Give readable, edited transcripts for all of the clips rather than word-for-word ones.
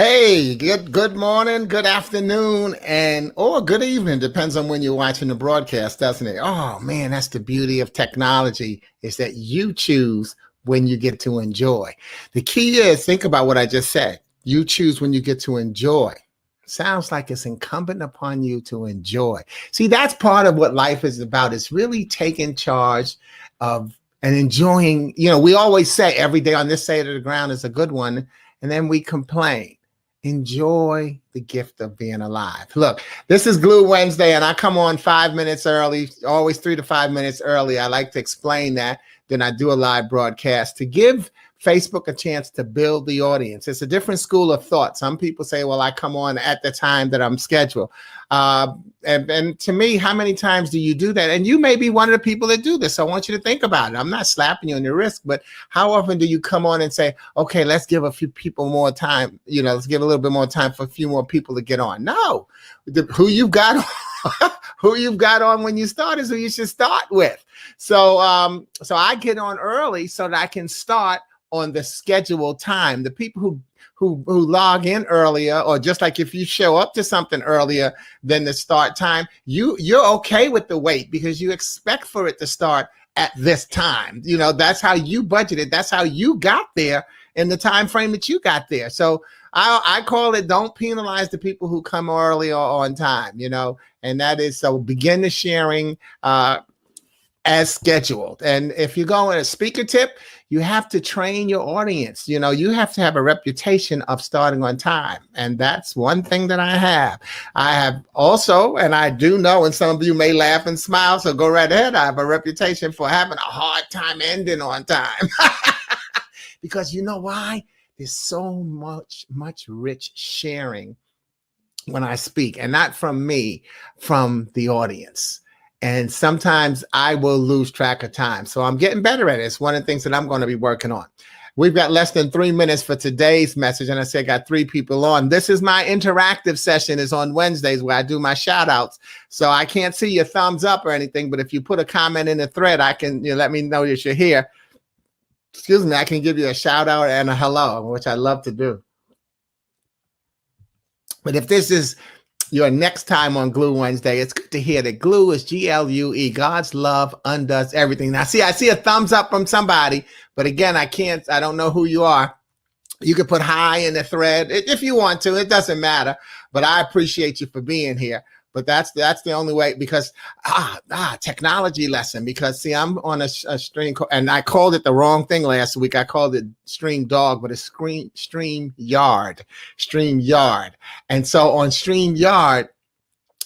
Hey, good morning, good afternoon, and or good evening. Depends on when you're watching the broadcast, doesn't it? Oh man, that's the beauty of technology, is that you choose when you get to enjoy. The key is, think about what I just said. You choose when you get to enjoy. Sounds like it's incumbent upon you to enjoy. See, that's part of what life is about. It's really taking charge of and enjoying. We always say every day on this side of the ground is a good one, and then we complain. Enjoy the gift of being alive. Look, this is Glue Wednesday, and I come on 5 minutes early, always 3 to 5 minutes early. I like to explain that. Then I do a live broadcast to give Facebook a chance to build the audience. It's a different school of thought. Some people say, well, I come on at the time that I'm scheduled. And to me, how many times do you do that? And you may be one of the people that do this. So I want you to think about it. I'm not slapping you on your wrist, but how often do you come on and say, okay, let's give a few people more time. Let's give a little bit more time for a few more people to get on. No, who you've got who you've got on when you start is who you should start with. So I get on early so that I can start on the scheduled time. The people who log in earlier, or just like if you show up to something earlier than the start time, you're okay with the wait because you expect for it to start at this time. That's how you budgeted. That's how you got there in the time frame that you got there. So I call it, don't penalize the people who come early or on time, and that is, so begin the sharing as scheduled. And if you go in a speaker tip, you have to train your audience. You have to have a reputation of starting on time. And that's one thing that I have. I have also, and I do know, and some of you may laugh and smile, so go right ahead. I have a reputation for having a hard time ending on time. Because you know why? There's so much rich sharing when I speak, and not from me, from the audience. And sometimes I will lose track of time. So I'm getting better at it. It's one of the things that I'm going to be working on. We've got less than 3 minutes for today's message. And I said, I got 3 people on. This is my interactive session, is on Wednesdays, where I do my shout outs. So I can't see your thumbs up or anything, but if you put a comment in the thread, I can, let me know that you're here. Excuse me, I can give you a shout out and a hello, which I love to do. But if this is your next time on Glue Wednesday, it's good to hear that Glue is GLUE. God's love undoes everything. Now, I see a thumbs up from somebody, but again, I don't know who you are. You can put hi in the thread if you want to. It doesn't matter, but I appreciate you for being here. But that's the only way, because technology lesson, because see, I'm on a stream, and I called it the wrong thing last week. I called it Stream Dog, but it's StreamYard. And so on StreamYard,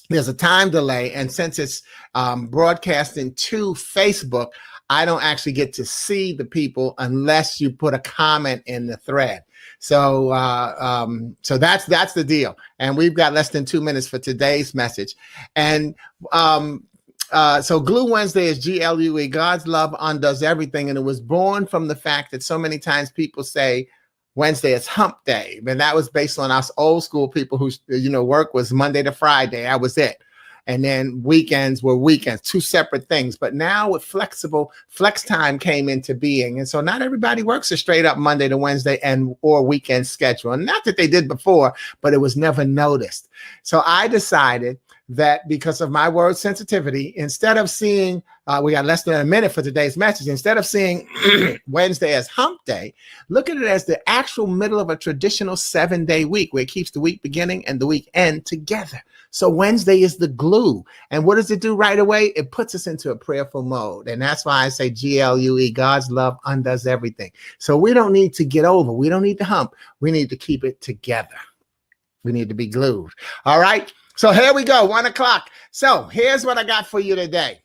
there's a time delay, and since it's broadcasting to Facebook, I don't actually get to see the people unless you put a comment in the thread. So that's the deal. And we've got less than 2 minutes for today's message. And so Glue Wednesday is GLUE. God's love undoes everything. And it was born from the fact that so many times people say Wednesday is hump day. And that was based on us old school people who, work was Monday to Friday. That was it. And then weekends were weekends, 2 separate things. But now with flex time came into being. And so not everybody works a straight up Monday to Wednesday or weekend schedule. And not that they did before, but it was never noticed. So I decided that because of my word sensitivity, instead of seeing, we got less than a minute for today's message, instead of seeing Wednesday as hump day, look at it as the actual middle of a traditional 7-day week, where it keeps the week beginning and the week end together. So Wednesday is the glue. And what does it do right away? It puts us into a prayerful mode. And that's why I say GLUE, God's love undoes everything. So we don't need to get over. We don't need to hump. We need to keep it together. We need to be glued. All right. So here we go, 1 o'clock. So here's what I got for you today.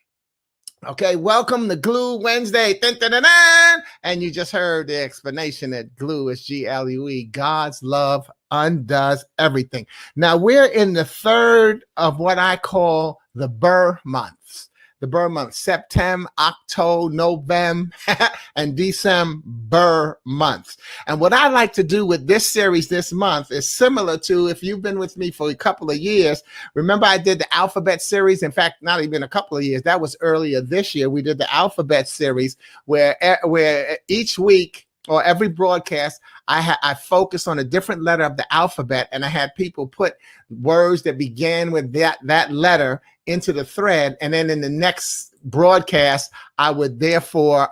Okay, welcome to Glue Wednesday. Dun, dun, dun, dun. And you just heard the explanation that glue is GLUE. God's love undoes everything. Now we're in the third of what I call the Burr months. The Burr months, September, October, November, and December months. And what I like to do with this series this month is similar to, if you've been with me for a couple of years, remember I did the alphabet series. In fact, not even a couple of years, that was earlier this year. We did the alphabet series where each week or every broadcast, I focus on a different letter of the alphabet, and I had people put words that began with that letter into the thread, and then in the next broadcast, I would therefore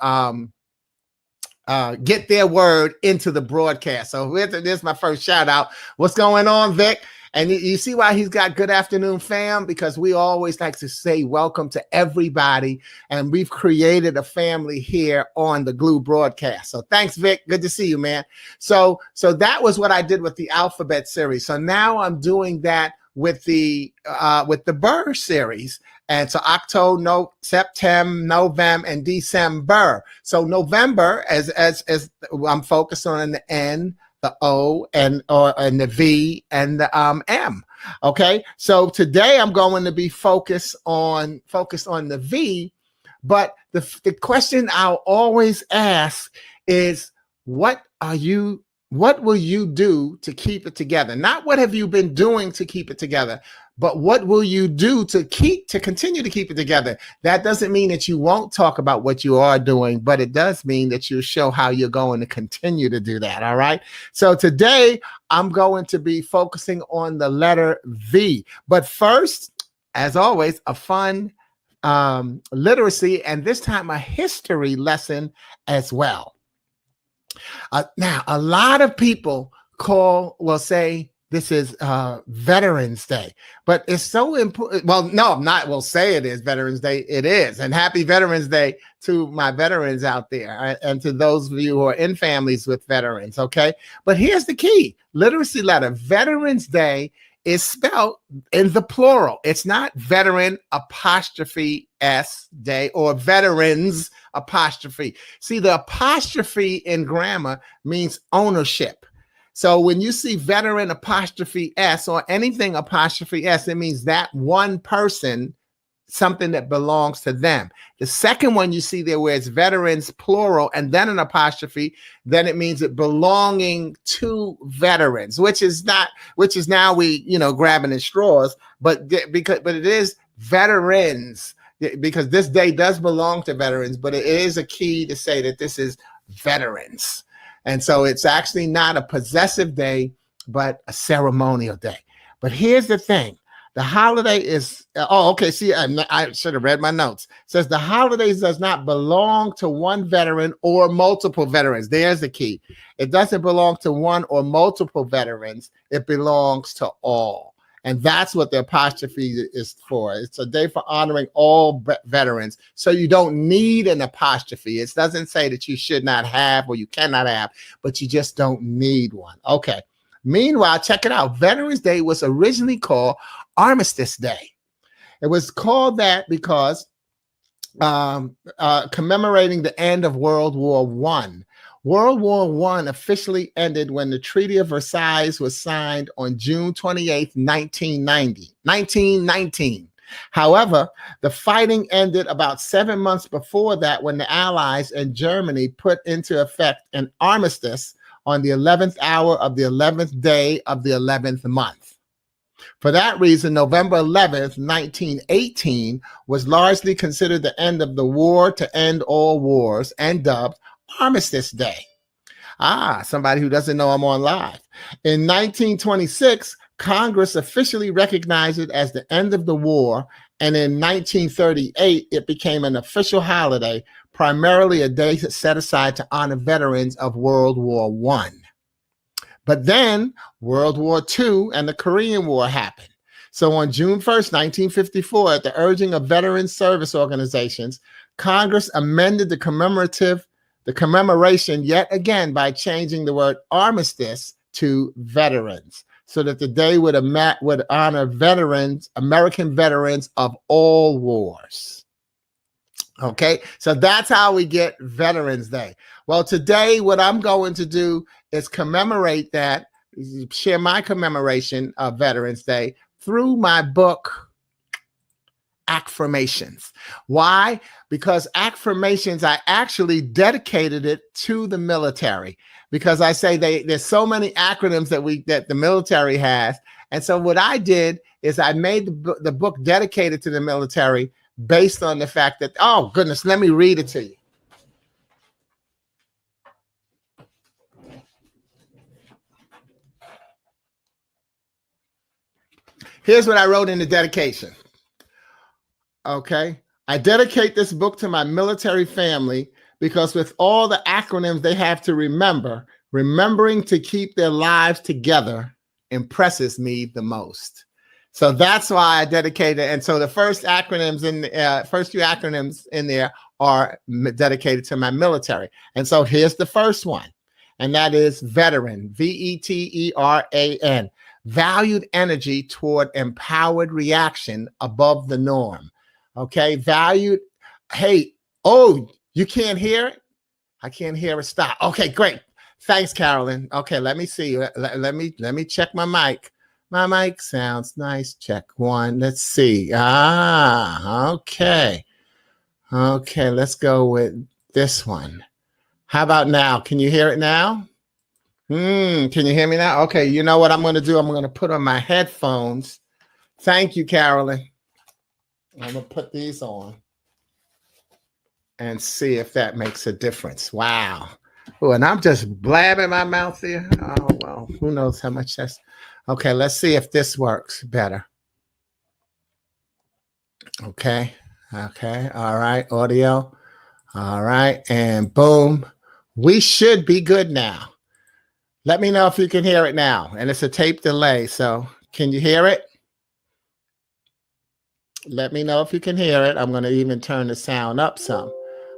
get their word into the broadcast. So there's my first shout out. What's going on, Vic? And you see why he's got good afternoon, fam? Because we always like to say welcome to everybody. And we've created a family here on the Glue broadcast. So thanks, Vic. Good to see you, man. So that was what I did with the alphabet series. So now I'm doing that with the Burr series. And so October, no, September, November, and December. So November, as I'm focused on the N, the O, and the V, and the M. Okay. So today I'm going to be focused on the V, but the question I'll always ask is, what will you do to keep it together? Not what have you been doing to keep it together, but what will you do to continue to keep it together? That doesn't mean that you won't talk about what you are doing, but it does mean that you show how you're going to continue to do that. All right. So today I'm going to be focusing on the letter V. But first, as always, a fun literacy, and this time a history lesson as well. Now, a lot of people will say this is Veterans Day, but it's so important. Well, no, I'm not. We'll say it is Veterans Day. It is. And happy Veterans Day to my veterans out there, and to those of you who are in families with veterans. Okay. But here's the key literacy letter. Veterans Day is spelled in the plural. It's not veteran apostrophe S day or veterans apostrophe. See, the apostrophe in grammar means ownership. So when you see veteran apostrophe S or anything apostrophe S, it means that one person, something that belongs to them. The second one you see there where it's veterans plural and then an apostrophe, then it means it belonging to veterans, which is now we, grabbing at straws, but it is veterans, because this day does belong to veterans, but it is a key to say that this is veterans. And so it's actually not a possessive day, but a ceremonial day. But here's the thing. The holiday is, see, I should have read my notes. It says the holidays does not belong to one veteran or multiple veterans. There's the key. It doesn't belong to one or multiple veterans. It belongs to all. And that's what the apostrophe is for. It's a day for honoring all veterans. So you don't need an apostrophe. It doesn't say that you should not have or you cannot have, but you just don't need one. Okay. Meanwhile, check it out. Veterans Day was originally called Armistice Day. It was called that because commemorating the end of World War I. World War I officially ended when the Treaty of Versailles was signed on June 28, 1919. However, the fighting ended about 7 months before that when the Allies and Germany put into effect an armistice on the 11th hour of the 11th day of the 11th month. For that reason, November 11th, 1918 was largely considered the end of the war to end all wars and dubbed Armistice Day. Somebody who doesn't know I'm on live. In 1926, Congress officially recognized it as the end of the war, and in 1938, it became an official holiday, primarily a day set aside to honor veterans of World War I. But then World War II and the Korean War happened. So on June 1st, 1954, at the urging of veteran service organizations, Congress amended the commemoration yet again by changing the word armistice to veterans, so that the day would honor veterans, American veterans of all wars. Okay, so that's how we get Veterans Day. Well, today what I'm going to do is commemorate that, share my commemoration of Veterans Day through my book, Affirmations. Why? Because Affirmations, I actually dedicated it to the military, because I say there's so many acronyms that the military has. And so what I did is I made the book dedicated to the military based on the fact that, oh goodness, let me read it to you. Here's what I wrote in the dedication. Okay. I dedicate this book to my military family because with all the acronyms they have to remember, remembering to keep their lives together impresses me the most. So that's why I dedicated. And so the first few acronyms in there are dedicated to my military. And so here's the first one, and that is veteran, VETERAN, valued energy toward empowered reaction above the norm. Okay, valued. Hey, oh, you can't hear it? I can't hear it. Stop. Okay, great. Thanks, Carolyn. Okay, let me see. Let me check my mic. My mic sounds nice. Check one. Let's see. Okay. Okay, let's go with this one. How about now? Can you hear it now? Can you hear me now? Okay, you know what I'm going to do? I'm going to put on my headphones. Thank you, Carolyn. I'm going to put these on and see if that makes a difference. Wow. Oh, and I'm just blabbing my mouth here. Oh, well, who knows how much that's. Okay, let's see if this works better. Okay. Okay. All right. Audio. All right. And boom. We should be good now. Let me know if you can hear it now. And it's a tape delay. So can you hear it? Let me know if you can hear it. I'm going to even turn the sound up some.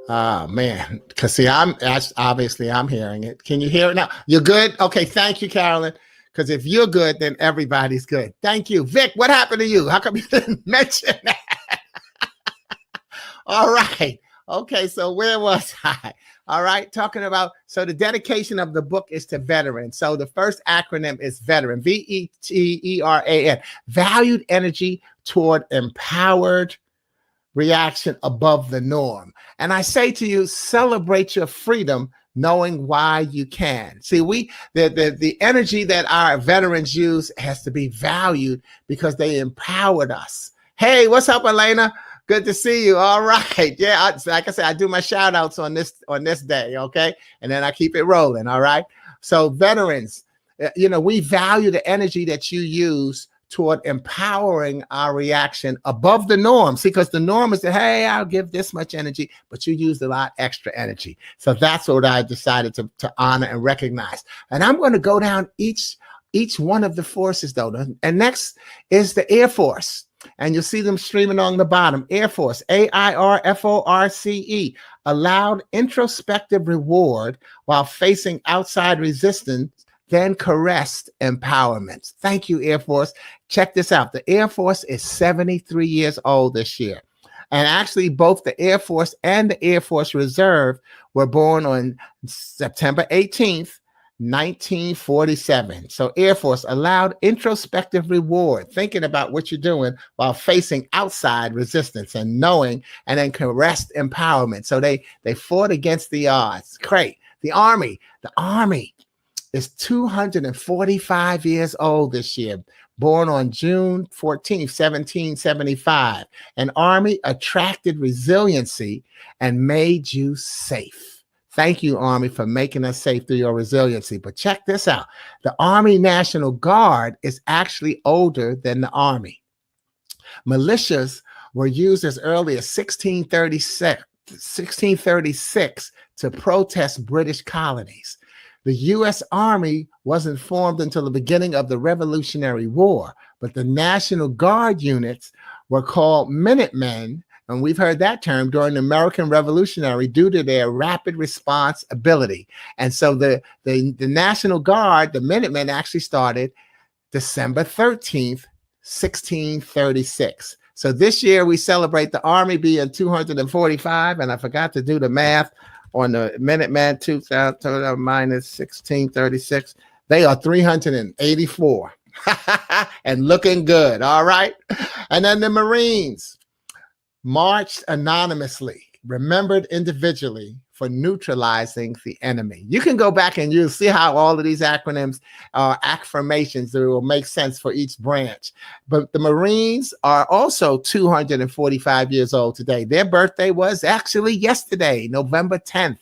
Oh, man. Because see, obviously I'm hearing it. Can you hear it now? You're good? Okay. Thank you, Carolyn. Because if you're good, then everybody's good. Thank you. Vic, what happened to you? How come you didn't mention that? All right. Okay. So where was I? All right. Talking about, so the dedication of the book is to veterans. So the first acronym is veteran, VETERAN, valued energy toward empowered reaction above the norm. And I say to you, celebrate your freedom, knowing why you can. See, the energy that our veterans use has to be valued because they empowered us. Hey, what's up, Elena? Good to see you. All right. Yeah, like I said, I do my shout outs on this day, okay? And then I keep it rolling, all right? So veterans, we value the energy that you use toward empowering our reaction above the norm. See, because the norm is that, hey, I'll give this much energy, but you used a lot extra energy. So that's what I decided to honor and recognize. And I'm going to go down each one of the forces, though. And next is the Air Force. And you'll see them streaming on the bottom. Air Force, AIRFORCE, allowed introspective reward while facing outside resistance, then caressed empowerment. Thank you, Air Force. Check this out. The Air Force is 73 years old this year. And actually, both the Air Force and the Air Force Reserve were born on September 18th, 1947. So Air Force allowed introspective reward, thinking about what you're doing while facing outside resistance and knowing, and then caressed empowerment. So they fought against the odds. Great. The Army is 245 years old this year, born on June 14th, 1775. An Army attracted resiliency and made you safe. Thank you, Army, for making us safe through your resiliency. But check this out. The Army National Guard is actually older than the Army. Militias were used as early as 1636 to protest British colonies. The U.S. Army wasn't formed until the beginning of the Revolutionary War, but the National Guard units were called Minutemen, and we've heard that term during the American Revolutionary due to their rapid response ability. And so the National Guard, the Minutemen, actually started December 13th, 1636. So this year we celebrate the Army being 245, and I forgot to do the math on the Minutemen, 2000 minus 1636. They are 384 and looking good. All right. And then the Marines marched anonymously, remembered individually for neutralizing the enemy. You can go back and you'll see how all of these acronyms are affirmations that will make sense for each branch. But the Marines are also 245 years old today. Their birthday was actually yesterday, November 10th.